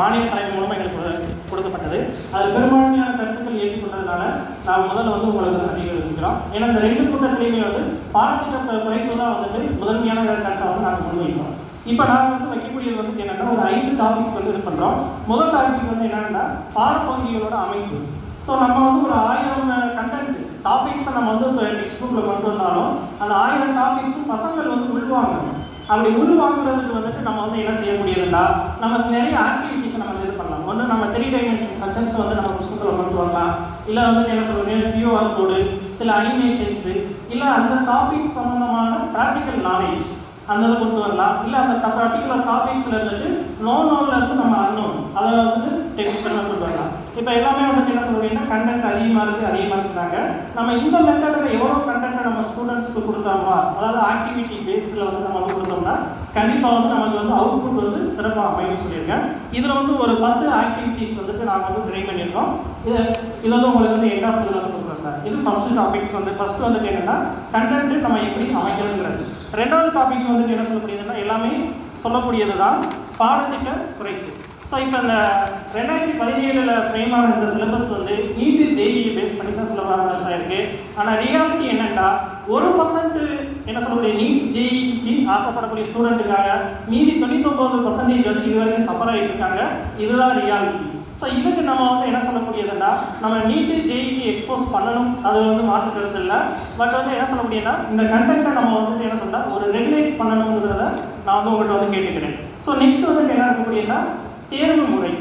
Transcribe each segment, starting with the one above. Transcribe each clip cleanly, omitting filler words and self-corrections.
மாநில தலைமை மூலமாக எங்களுக்கு கொடுக்கப்பட்டது. அது பெரும்பான்மையான கருத்துக்கள் ஏற்றுக்கொண்டதுனால நான் முதல்ல வந்து உங்களுக்கு வந்து நன்றிகள் இருக்கிறோம். ஏன்னா இந்த 2 கூட்டத்திலையுமே வந்து பாடத்திட்ட குறைப்பு தான் வந்துட்டு முதன்மையான கருத்தை வந்து நாங்கள் முன்வைக்கிறோம். இப்போ நான் வந்து வைக்கக்கூடியது வந்து என்னென்னா ஒரு 5 டாபிக்ஸ் வந்து இது பண்ணுறோம். முதல் டாபிக் வந்து என்னென்னா பாடப்பகுதிகளோட அமைப்பு. ஸோ நம்ம வந்து ஒரு 1000 கண்டென்ட் டாபிக்ஸை நம்ம வந்து இப்போ டெக்ஸ்ட் புக்கில் கொண்டு வந்தாலும் அந்த 1000 டாபிக்ஸும் பசங்கள் வந்து உள்வாங்கணும். அப்படி உள்வாங்குறதுக்கு வந்துட்டு நம்ம வந்து என்ன செய்ய முடியுதுன்னா நமக்கு நிறைய ஆக்டிவிட்டிஸை நம்ம இது பண்ணலாம். ஒன்று நம்ம 3 டைமென்ஷன் சப்ஜெக்ட்ஸ் வந்து நம்ம புத்தகத்தில் கொண்டு வரலாம். இல்லை வந்து என்ன சொல்கிறேன் QR கோடு, சில அனிமேஷன்ஸு, இல்லை அந்த டாபிக் சம்மந்தமான ப்ராக்டிக்கல் நாலேஜ் அந்த இதை கொண்டு வரலாம். இல்லை அந்த பர்டிகுலர் டாபிக்ஸில் இருந்துட்டு நோவில் இருந்து நம்ம அன்னோன் அதை வந்துட்டு டெக்ஸ்ட் கொண்டு வரலாம். இப்போ எல்லாமே வந்துட்டு என்ன சொல்கிறீங்கன்னா கண்டென்ட் அதிகமாக இருக்குறாங்க. நம்ம இந்த மெத்தடில் எவ்வளோ கண்டென்ட்டை நம்ம ஸ்டூடெண்ட்ஸ்க்கு கொடுத்தோமா, அதாவது ஆக்டிவிட்டி பேஸில் வந்து நம்ம வந்து கொடுத்தோம்னா கண்டிப்பாக வந்து நமக்கு வந்து அவுட்புட் வந்து சிறப்பாக அமையும் சொல்லியிருக்கேன். இதில் வந்து ஒரு 10 ஆக்டிவிட்டிஸ் வந்துட்டு நாங்கள் வந்து ட்ரை பண்ணியிருக்கோம். இது வந்து உங்களுக்கு வந்து எண்டாவது இதில் வந்து கொடுக்குறோம் சார். இது ஃபஸ்ட்டு டாபிக்ஸ் வந்து ஃபஸ்ட்டு வந்துட்டு என்னென்னா கண்டென்ட்டு நம்ம எப்படி அமைக்கணுங்கிறது. 2வது டாபிக் வந்துட்டு என்ன சொல்லக்கூடியதுன்னா எல்லாமே சொல்லக்கூடியது தான் பாடத்திட்ட குறைப்பு. ஸோ இப்போ இந்த 2017 ஃப்ரேமான இந்த சிலபஸ் வந்து நீட்டு JEE பேஸ் பண்ணி தான் சிலபஸ் ஆகிருக்கு. ஆனால் ரியாலிட்டி என்னென்னா 1% என்ன சொல்லக்கூடிய நீட் JEEக்கு ஆசைப்படக்கூடிய ஸ்டூடெண்ட்டுக்காக மீதி 99% வந்து இது வரைக்கும் சஃபர் ஆகிட்டு இருக்காங்க. இதுதான் ரியாலிட்டி. ஸோ இதுக்கு நம்ம வந்து என்ன சொல்லக்கூடியதுன்னா நம்ம நீட்டு JEE எக்ஸ்போஸ் பண்ணணும், அது வந்து மாற்று கருத்து இல்லை. பட் வந்து என்ன சொல்ல முடியும்னா இந்த கண்டென்ட்டை நம்ம வந்துட்டு என்ன சொன்னால் ஒரு ரெகுலேட் பண்ணணுங்கிறத நான் வந்து உங்கள்கிட்ட வந்து கேட்டுக்கிறேன். ஸோ நெக்ஸ்ட் வந்துட்டு என்ன இருக்கக்கூடியதுன்னா தேர்வு முறை.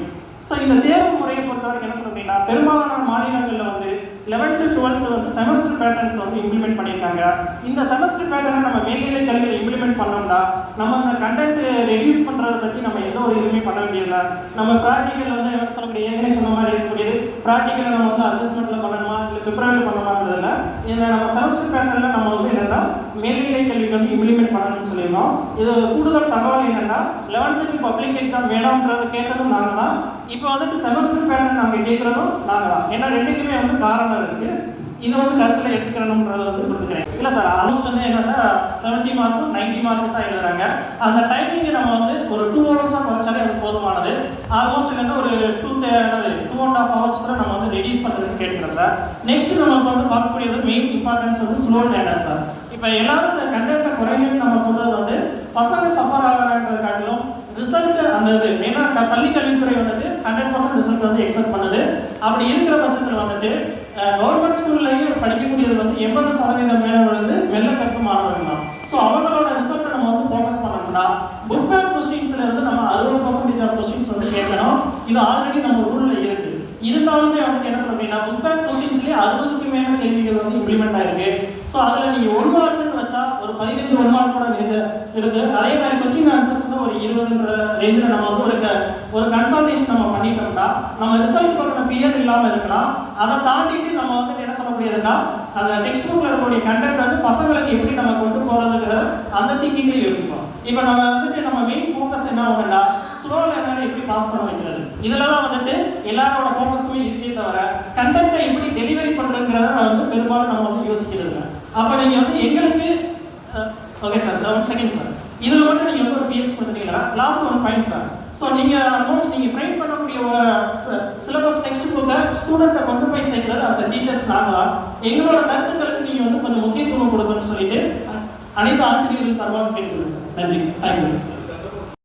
ஸோ இந்த தேர்வு முறையை பொறுத்தவரைக்கும் என்ன சொல்ல அப்படின்னா பெரும்பாலான மாநிலங்களில் வந்து 11th 12th வந்து செமஸ்டர் பேட்டர்ன்ஸ் வந்து இம்ப்ளிமெண்ட் பண்ணியிருக்காங்க. இந்த செமஸ்டர் பேட்டர்னை நம்ம மேல்நிலை கல்வியில் இம்ப்ளிமெண்ட் பண்ணோம்னா நம்ம இந்த கண்டென்ட் ரெடியூஸ் பண்ணுறதை பற்றி நம்ம எந்த ஒரு இதுவுமே பண்ண வேண்டியதில்லை. நம்ம ப்ராக்டிக்கல் வந்து என்ன சொல்லக்கூடிய ஏற்கனவே சொன்ன மாதிரி இருக்கக்கூடியது ப்ராக்டிக்கலை நம்ம வந்து அட்ஜஸ்ட்மெண்ட்டில் பண்ணணுமா இல்லை பிப்ரவரியில் பண்ணணுமாங்கிறதுல இந்த நம்ம செமஸ்டர் பேட்டர்னில் நம்ம வந்து என்னென்னா மேல்நிலை கல்விக்கு வந்து இம்ப்ளிமெண்ட் பண்ணணும்னு சொல்லியிருந்தோம். இது கூடுதல் தகவல் என்னென்னா 11th பப்ளிக் எக்ஸாம் வேணாம்ன்றது கேட்டதும் நாங்கள் தான். இப்போ வந்துட்டு செமஸ்டர் பேட்டர்ன் நாங்கள் கேட்குறதும் நாங்கள் தான். ஏன்னா ரெண்டுக்குமே வந்து காரணம் இருக்குது. இது வந்து கருத்தில் எடுத்துக்கிறணுன்றதை வந்து கொடுத்துக்கிறேன். இல்லை சார் ஆல்மோஸ்ட் வந்து என்னன்னா 70 மார்க்கும் 90 மார்க்கு தான் எழுதுறாங்க. அந்த டைமிங்கை நம்ம வந்து ஒரு 2 ஹவர்ஸாக குறைச்சாலே அது போதுமானது. ஆல்மோஸ்ட் என்னென்னா ஒரு 2.5 ஹவர்ஸ் கூட நம்ம வந்து ரெடியூஸ் பண்ணுறதுன்னு கேட்குறேன் சார். நெக்ஸ்ட் நமக்கு வந்து பார்க்கக்கூடியது மெயின் இம்பார்ட்டன்ஸ் வந்து ஸ்லோ லேர்னர் சார். இப்போ எல்லாரும் சார் கண்டென்ட்டை குறைங்கன்னு நம்ம சொல்கிறது வந்து பசங்க சஃபர் ஆகிறான்றதை காட்டிலும் ரிசல்ட் அந்த இது ஏன்னா பள்ளி கல்வித்துறை வந்துட்டு 100% ரிசல்ட் வந்து எக்ஸ்பெக்ட் பண்ணுது. அப்படி இருக்கிற பட்சத்தில் வந்துட்டு கவர்மெண்ட் ஸ்கூல்லையும் படிக்கக்கூடியது வந்து 80% மாணவர்கள் வந்து மெல்ல கற்கும் மாணவர்கள் தான். ஸோ அவங்களோட ரிசல்ட்டை நம்ம வந்து ஃபோக்கஸ் பண்ணோம்னா புக் பேக் கொஸ்டின்ஸ்ல இருந்து நம்ம 60% ஆஃப் கொஸ்டின்ஸ் வந்து கேட்கணும். இது ஆல்ரெடி நம்ம ரூலில் இருக்கு. இருந்தாலுமே வந்துட்டு என்ன சொல்ல அப்படின்னா புக் பேக் கொஸ்டின்ஸ்லேயே 60க்கு மேலே கேள்விகள் வந்து இம்ப்ளிமெண்ட் ஆயிருக்கு. ஸோ அதில் நீங்கள் 1 மார்க்குன்னு வச்சா ஒரு 15 1 மார்க் கூட இருக்கு. அதே மாதிரி கொஸ்டின் ஆன்சர்ஸ் வந்து ஒரு 20ன்ற ரேஞ்சில் நம்ம வந்து ஒரு கன்சல்டேஷன் நம்ம பண்ணிட்டோம்னா நம்ம ரிசல்ட் பற்றின ஃபியர் இல்லாமல் இருக்கலாம். அதை தாண்டிட்டு நம்ம வந்து என்ன சொல்ல முடியாதுன்னா அந்த டெக்ஸ்ட் புக்கில் இருக்கக்கூடிய கண்டென்ட் வந்து பசங்களுக்கு எப்படி நம்ம கொண்டு போகிறதுங்கிற அந்த திங்கிங்லேயே யோசிப்போம். இப்போ நம்ம வந்துட்டு நம்ம மெயின் ஃபோக்கஸ் என்ன ஆகுதுன்னா ஸ்லோ லேர்னர் எப்படி பாஸ் பண்ண வைக்கிறது. இதில் தான் வந்துட்டு எல்லாரோட ஃபோக்கஸுமே இருக்கே தவிர கண்டென்ட்டை எப்படி டெலிவரி பண்ணுறதுங்கிறத வந்து பெரும்பாலும் நம்ம வந்து யோசிக்கிறது. அப்போ நீங்கள் வந்து எங்களுக்கு ஓகே சார் 1 செகண்ட் சார் இதில் வந்து நீங்கள் வந்து ஒரு ஃபீல்ஸ் கொடுத்துட்டீங்கன்னா லாஸ்ட் 1 பாயிண்ட் சார். ஸோ நீங்கள் ஆல்மோஸ்ட் நீங்கள் ஃப்ரேம் பண்ணக்கூடிய சிலபஸ் டெக்ஸ்ட் புக்கை ஸ்டூடெண்ட்டை கொண்டு போய் சேர்க்கிறது அஸ் டீச்சர்ஸ் நாங்கள் தான். எங்களோட கருத்துக்களுக்கு நீங்கள் வந்து கொஞ்சம் முக்கியத்துவம் கொடுக்கணும்னு சொல்லிட்டு அனைத்து ஆசிரியர்கள் சார்பாக கேட்டுக்கிறேன் சார். நன்றி. தேங்க்யூ.